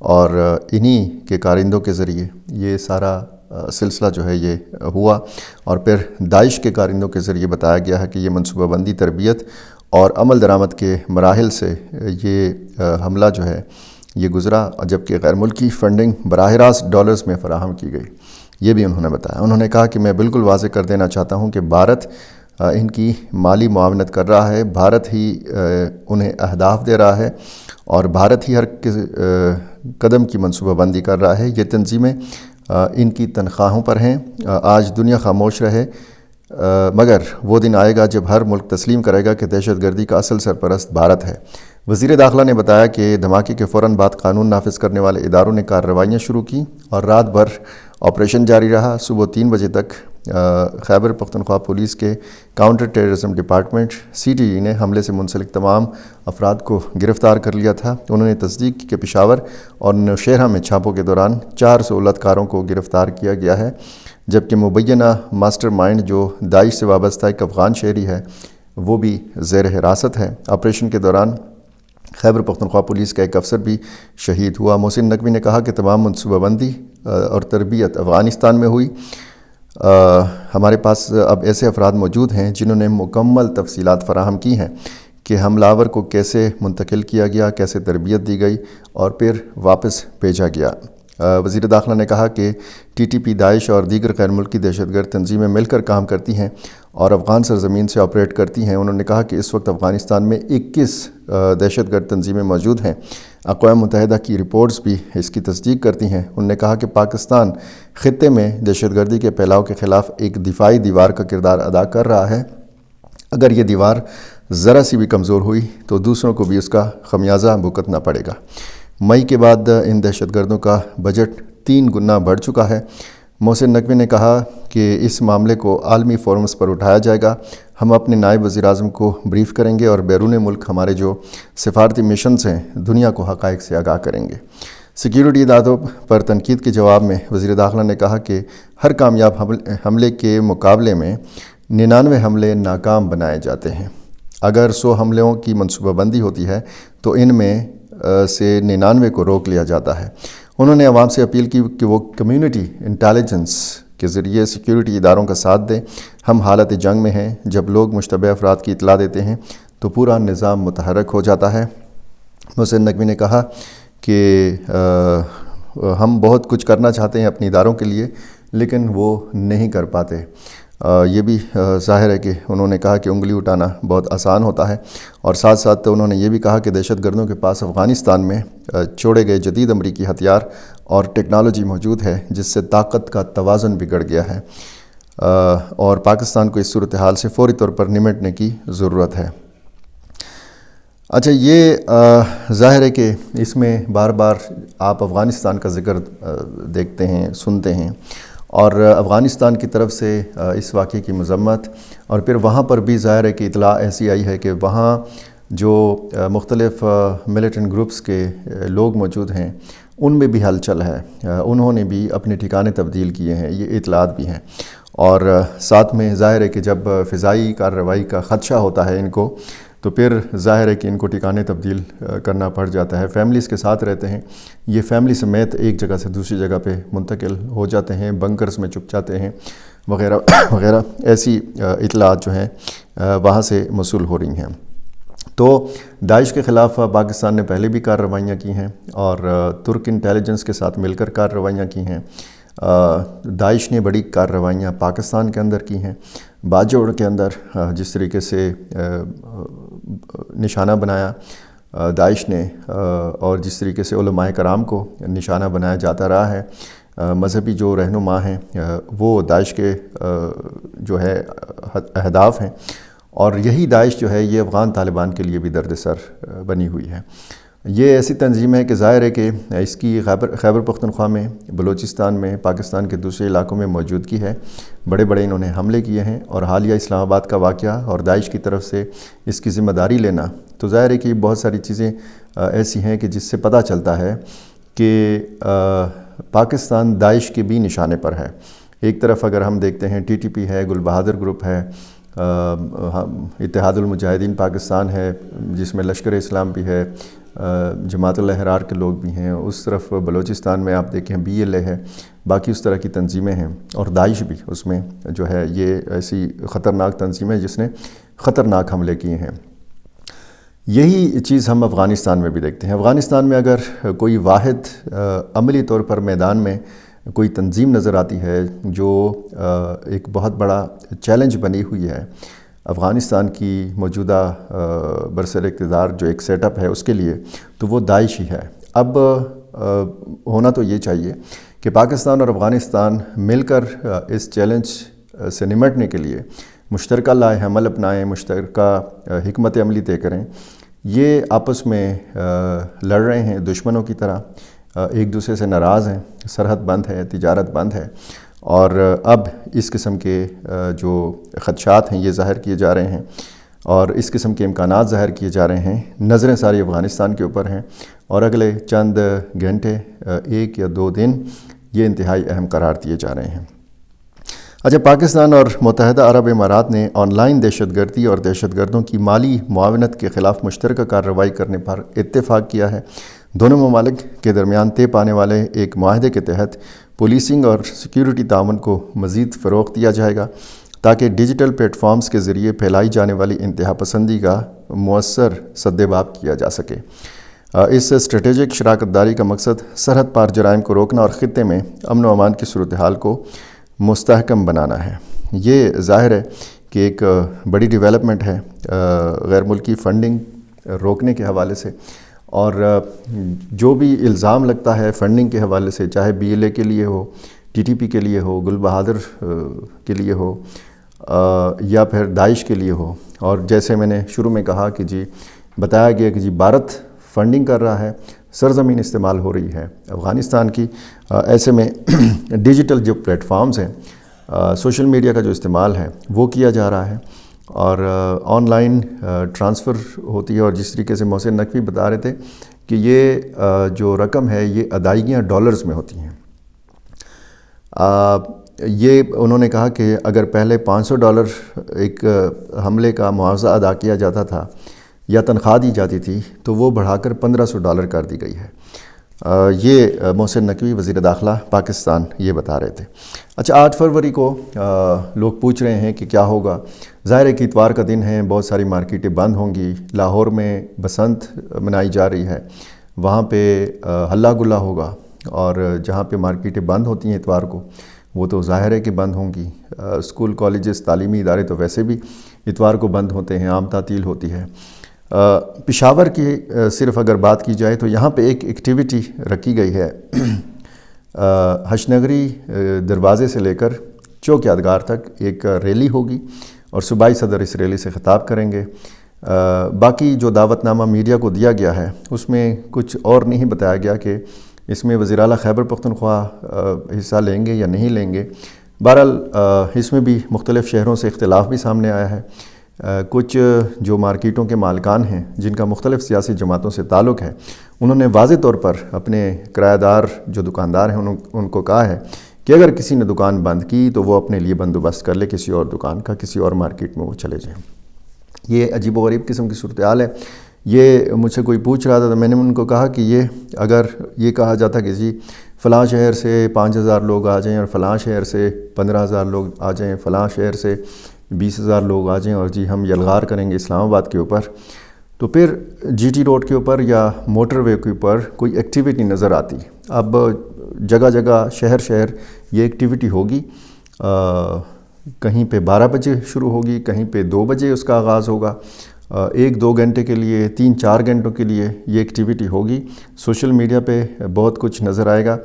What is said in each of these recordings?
اور انہی کے کارندوں کے ذریعے یہ سارا سلسلہ جو ہے یہ ہوا، اور پھر داعش کے کارندوں کے ذریعے بتایا گیا ہے کہ یہ منصوبہ بندی، تربیت اور عمل درآمد کے مراحل سے یہ حملہ جو ہے یہ گزرا، جبکہ غیر ملکی فنڈنگ براہ راست ڈالرز میں فراہم کی گئی۔ یہ بھی انہوں نے بتایا۔ انہوں نے کہا کہ میں بالکل واضح کر دینا چاہتا ہوں کہ بھارت ان کی مالی معاونت کر رہا ہے، بھارت ہی انہیں اہداف دے رہا ہے، اور بھارت ہی ہر قدم کی منصوبہ بندی کر رہا ہے۔ یہ تنظیمیں ان کی تنخواہوں پر ہیں۔ آج دنیا خاموش رہے، مگر وہ دن آئے گا جب ہر ملک تسلیم کرے گا کہ دہشت گردی کا اصل سرپرست بھارت ہے۔ وزیر داخلہ نے بتایا کہ دھماکے کے فوراً بعد قانون نافذ کرنے والے اداروں نے کارروائیاں شروع کی اور رات بھر آپریشن جاری رہا۔ صبح 3 بجے تک خیبر پختونخوا پولیس کے کاؤنٹر ٹیررزم ڈپارٹمنٹ CTE نے حملے سے منسلک تمام افراد کو گرفتار کر لیا تھا۔ انہوں نے تصدیق کی کہ پشاور اور نوشہرہ میں چھاپوں کے دوران 4 سہولت کاروں کو گرفتار کیا گیا ہے، جبکہ مبینہ ماسٹر مائنڈ جو داعش سے وابستہ ایک افغان شہری ہے وہ بھی زیر حراست ہے۔ آپریشن کے دوران خیبر پختونخوا پولیس کا ایک افسر بھی شہید ہوا۔ محسن نقوی نے کہا کہ تمام منصوبہ بندی اور تربیت افغانستان میں ہوئی۔ ہمارے پاس اب ایسے افراد موجود ہیں جنہوں نے مکمل تفصیلات فراہم کی ہیں کہ حملہ آور کو کیسے منتقل کیا گیا، کیسے تربیت دی گئی اور پھر واپس بھیجا گیا۔ وزیر داخلہ نے کہا کہ TTP، داعش اور دیگر غیر ملکی دہشت گرد تنظیمیں مل کر کام کرتی ہیں اور افغان سرزمین سے آپریٹ کرتی ہیں۔ انہوں نے کہا کہ اس وقت افغانستان میں 21 دہشت گرد تنظیمیں موجود ہیں۔ اقوام متحدہ کی رپورٹس بھی اس کی تصدیق کرتی ہیں۔ انہوں نے کہا کہ پاکستان خطے میں دہشت گردی کے پھیلاؤ کے خلاف ایک دفاعی دیوار کا کردار ادا کر رہا ہے۔ اگر یہ دیوار ذرا سی بھی کمزور ہوئی تو دوسروں کو بھی اس کا خمیازہ بھگتنا پڑے گا۔ مئی کے بعد ان دہشت گردوں کا بجٹ 3 گنا بڑھ چکا ہے۔ محسن نقوی نے کہا کہ اس معاملے کو عالمی فورمز پر اٹھایا جائے گا۔ ہم اپنے نائب وزیر اعظم کو بریف کریں گے اور بیرون ملک ہمارے جو سفارتی مشنز ہیں دنیا کو حقائق سے آگاہ کریں گے۔ سیکیورٹی اداروں پر تنقید کے جواب میں وزیر داخلہ نے کہا کہ ہر کامیاب حملے کے مقابلے میں 99 حملے ناکام بنائے جاتے ہیں۔ اگر 100 حملوں کی منصوبہ بندی ہوتی ہے تو ان میں سے 99 کو روک لیا جاتا ہے۔ انہوں نے عوام سے اپیل کی کہ وہ کمیونٹی انٹیلیجنس کے ذریعے سیکیورٹی اداروں کا ساتھ دیں۔ ہم حالت جنگ میں ہیں۔ جب لوگ مشتبہ افراد کی اطلاع دیتے ہیں تو پورا نظام متحرک ہو جاتا ہے۔ محسن نقوی نے کہا کہ ہم بہت کچھ کرنا چاہتے ہیں اپنے اداروں کے لیے لیکن وہ نہیں کر پاتے۔ یہ بھی ظاہر ہے کہ انہوں نے کہا کہ انگلی اٹھانا بہت آسان ہوتا ہے، اور ساتھ ساتھ انہوں نے یہ بھی کہا کہ دہشت گردوں کے پاس افغانستان میں چھوڑے گئے جدید امریکی ہتھیار اور ٹیکنالوجی موجود ہے جس سے طاقت کا توازن بگڑ گیا ہے، اور پاکستان کو اس صورتحال سے فوری طور پر نمٹنے کی ضرورت ہے۔ اچھا، یہ ظاہر ہے کہ اس میں بار بار آپ افغانستان کا ذکر دیکھتے ہیں، سنتے ہیں، اور افغانستان کی طرف سے اس واقعے کی مذمت، اور پھر وہاں پر بھی ظاہر ہے کہ اطلاع ایسی آئی ہے کہ وہاں جو مختلف ملیٹنٹ گروپس کے لوگ موجود ہیں ان میں بھی ہلچل ہے، انہوں نے بھی اپنے ٹھکانے تبدیل کیے ہیں، یہ اطلاعات بھی ہیں۔ اور ساتھ میں ظاہر ہے کہ جب فضائی کارروائی کا خدشہ ہوتا ہے ان کو تو پھر ظاہر ہے کہ ان کو ٹھکانے تبدیل کرنا پڑ جاتا ہے۔ فیملیز کے ساتھ رہتے ہیں، یہ فیملی سمیت ایک جگہ سے دوسری جگہ پہ منتقل ہو جاتے ہیں، بنکرز میں چھپ جاتے ہیں وغیرہ وغیرہ، ایسی اطلاعات جو ہیں وہاں سے موصول ہو رہی ہیں۔ تو داعش کے خلاف پاکستان نے پہلے بھی کارروائیاں کی ہیں اور ترک انٹیلیجنس کے ساتھ مل کر کارروائیاں کی ہیں۔ داعش نے بڑی کارروائیاں پاکستان کے اندر کی ہیں۔ باجوڑ کے اندر جس طریقے سے نشانہ بنایا داعش نے، اور جس طریقے سے علماء کرام کو نشانہ بنایا جاتا رہا ہے، مذہبی جو رہنما ہیں وہ داعش کے جو ہے اہداف ہیں، اور یہی داعش جو ہے یہ افغان طالبان کے لیے بھی درد سر بنی ہوئی ہے۔ یہ ایسی تنظیم ہے کہ ظاہر ہے کہ اس کی خیبر پختونخوا میں، بلوچستان میں، پاکستان کے دوسرے علاقوں میں موجودگی ہے۔ بڑے بڑے انہوں نے حملے کیے ہیں، اور حالیہ اسلام آباد کا واقعہ اور داعش کی طرف سے اس کی ذمہ داری لینا، تو ظاہر ہے کہ بہت ساری چیزیں ایسی ہیں کہ جس سے پتہ چلتا ہے کہ پاکستان داعش کے بھی نشانے پر ہے۔ ایک طرف اگر ہم دیکھتے ہیں TTP ہے، گل بہادر گروپ ہے، اتحاد المجاہدین پاکستان ہے جس میں لشکر اسلام بھی ہے، جماعت الاحرار کے لوگ بھی ہیں، اس طرف بلوچستان میں آپ دیکھیں BLA ہے، باقی اس طرح کی تنظیمیں ہیں، اور داعش بھی اس میں جو ہے یہ ایسی خطرناک تنظیم ہے جس نے خطرناک حملے کیے ہیں۔ یہی چیز ہم افغانستان میں بھی دیکھتے ہیں۔ افغانستان میں اگر کوئی واحد عملی طور پر میدان میں کوئی تنظیم نظر آتی ہے جو ایک بہت بڑا چیلنج بنی ہوئی ہے افغانستان کی موجودہ برسر اقتدار جو ایک سیٹ اپ ہے اس کے لیے، تو وہ داعش ہی ہے۔ اب ہونا تو یہ چاہیے کہ پاکستان اور افغانستان مل کر اس چیلنج سے نمٹنے کے لیے مشترکہ لائے عمل اپنائیں، مشترکہ حکمت عملی طے کریں۔ یہ آپس میں لڑ رہے ہیں دشمنوں کی طرح، ایک دوسرے سے ناراض ہیں، سرحد بند ہے، تجارت بند ہے، اور اب اس قسم کے جو خدشات ہیں یہ ظاہر کیے جا رہے ہیں اور اس قسم کے امکانات ظاہر کیے جا رہے ہیں۔ نظریں ساری افغانستان کے اوپر ہیں اور اگلے چند گھنٹے، 1 یا 2 دن یہ انتہائی اہم قرار دیے جا رہے ہیں۔ اچھا، پاکستان اور متحدہ عرب امارات نے آن لائن دہشت گردی اور دہشت گردوں کی مالی معاونت کے خلاف مشترکہ کارروائی کرنے پر اتفاق کیا ہے۔ دونوں ممالک کے درمیان طے پانے والے ایک معاہدے کے تحت پولیسنگ اور سیکیورٹی تعاون کو مزید فروغ دیا جائے گا تاکہ ڈیجیٹل پلیٹ فارمز کے ذریعے پھیلائی جانے والی انتہا پسندی کا مؤثر سدباب کیا جا سکے۔ اس اسٹریٹجک شراکت داری کا مقصد سرحد پار جرائم کو روکنا اور خطے میں امن و امان کی صورتحال کو مستحکم بنانا ہے۔ یہ ظاہر ہے کہ ایک بڑی ڈیولپمنٹ ہے غیر ملکی فنڈنگ روکنے کے حوالے سے، اور جو بھی الزام لگتا ہے فنڈنگ کے حوالے سے، چاہے BLA کے لیے ہو، TTP کے لیے ہو، گل بہادر کے لیے ہو، یا پھر داعش کے لیے ہو، اور جیسے میں نے شروع میں کہا کہ جی بتایا گیا کہ جی بھارت فنڈنگ کر رہا ہے، سرزمین استعمال ہو رہی ہے افغانستان کی، ایسے میں ڈیجیٹل جو پلیٹ فارمز ہیں، سوشل میڈیا کا جو استعمال ہے وہ کیا جا رہا ہے، اور آن لائن ٹرانسفر ہوتی ہے، اور جس طریقے سے محسن نقوی بتا رہے تھے کہ یہ جو رقم ہے یہ ادائیگیاں ڈالرز میں ہوتی ہیں۔ یہ انہوں نے کہا کہ اگر پہلے $500 ایک حملے کا معاوضہ ادا کیا جاتا تھا یا تنخواہ دی جاتی تھی تو وہ بڑھا کر $1500 کر دی گئی ہے۔ یہ محسن نقوی وزیر داخلہ پاکستان یہ بتا رہے تھے۔ اچھا، 8 فروری کو لوگ پوچھ رہے ہیں کہ کیا ہوگا۔ ظاہر ہے کہ اتوار کا دن ہے، بہت ساری مارکیٹیں بند ہوں گی۔ لاہور میں بسنت منائی جا رہی ہے، وہاں پہ ہلا گلا ہوگا، اور جہاں پہ مارکیٹیں بند ہوتی ہیں اتوار کو وہ تو ظاہر ہے کہ بند ہوں گی۔ اسکول، کالجز، تعلیمی ادارے تو ویسے بھی اتوار کو بند ہوتے ہیں، عام تعطیل ہوتی ہے۔ پشاور کی صرف اگر بات کی جائے تو یہاں پہ ایک ایکٹیویٹی رکھی گئی ہے، حشنگری دروازے سے لے کر چوک یادگار تک ایک ریلی ہوگی، اور صوبائی صدر اس ریلی سے خطاب کریں گے۔ باقی جو دعوت نامہ میڈیا کو دیا گیا ہے اس میں کچھ اور نہیں بتایا گیا کہ اس میں وزیر اعلیٰ خیبر پختونخوا حصہ لیں گے یا نہیں لیں گے۔ بہرحال اس میں بھی مختلف شہروں سے اختلاف بھی سامنے آیا ہے۔ کچھ جو مارکیٹوں کے مالکان ہیں جن کا مختلف سیاسی جماعتوں سے تعلق ہے، انہوں نے واضح طور پر اپنے کرایہ دار جو دکاندار ہیں ان کو کہا ہے کہ اگر کسی نے دکان بند کی تو وہ اپنے لیے بندوبست کر لے کسی اور دکان کا، کسی اور مارکیٹ میں وہ چلے جائیں۔ یہ عجیب و غریب قسم کی صورتحال ہے۔ یہ مجھ سے کوئی پوچھ رہا تھا تو میں نے ان کو کہا کہ یہ اگر یہ کہا جاتا کہ جی فلاں شہر سے 5000 لوگ آ جائیں اور فلاں شہر سے 15000 لوگ آ جائیں، فلاں شہر سے 20000 لوگ آ جائیں، اور جی ہم یلغار کریں گے اسلام آباد کے اوپر، تو پھر GT روڈ کے اوپر یا موٹر وے کے اوپر کوئی ایکٹیویٹی نظر آتی۔ اب جگہ جگہ شہر یہ ایکٹیویٹی ہوگی، کہیں پہ 12 بجے شروع ہوگی، کہیں پہ 2 بجے اس کا آغاز ہوگا، 1-2 گھنٹے کے لیے، 3-4 گھنٹوں کے لیے یہ ایکٹیویٹی ہوگی۔ سوشل میڈیا پہ بہت کچھ نظر آئے گا،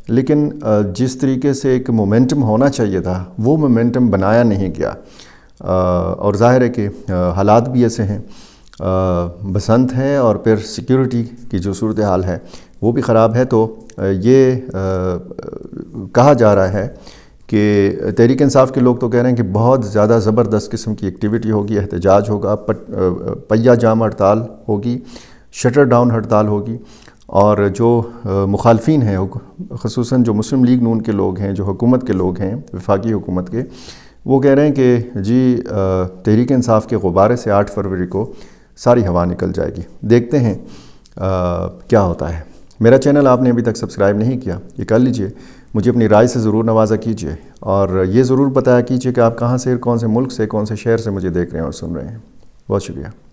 لیکن جس طریقے سے ایک مومنٹم ہونا چاہیے تھا وہ مومنٹم بنایا نہیں گیا، اور ظاہر ہے کہ حالات بھی ایسے ہیں، بسنت ہے اور پھر سیکیورٹی کی جو صورتحال ہے وہ بھی خراب ہے۔ تو یہ کہا جا رہا ہے کہ تحریک انصاف کے لوگ تو کہہ رہے ہیں کہ بہت زیادہ زبردست قسم کی ایکٹیویٹی ہوگی، احتجاج ہوگا، پہیہ جام ہڑتال ہوگی، شٹر ڈاؤن ہڑتال ہوگی، اور جو مخالفین ہیں خصوصاً جو مسلم لیگ نون کے لوگ ہیں، جو حکومت کے لوگ ہیں، وفاقی حکومت کے، وہ کہہ رہے ہیں کہ جی تحریک انصاف کے غبارے سے 8 فروری کو ساری ہوا نکل جائے گی۔ دیکھتے ہیں کیا ہوتا ہے۔ میرا چینل آپ نے ابھی تک سبسکرائب نہیں کیا، یہ کر لیجئے، مجھے اپنی رائے سے ضرور نوازا کیجئے، اور یہ ضرور بتایا کیجئے کہ آپ کہاں سے، کون سے ملک سے، کون سے شہر سے مجھے دیکھ رہے ہیں اور سن رہے ہیں۔ بہت شکریہ۔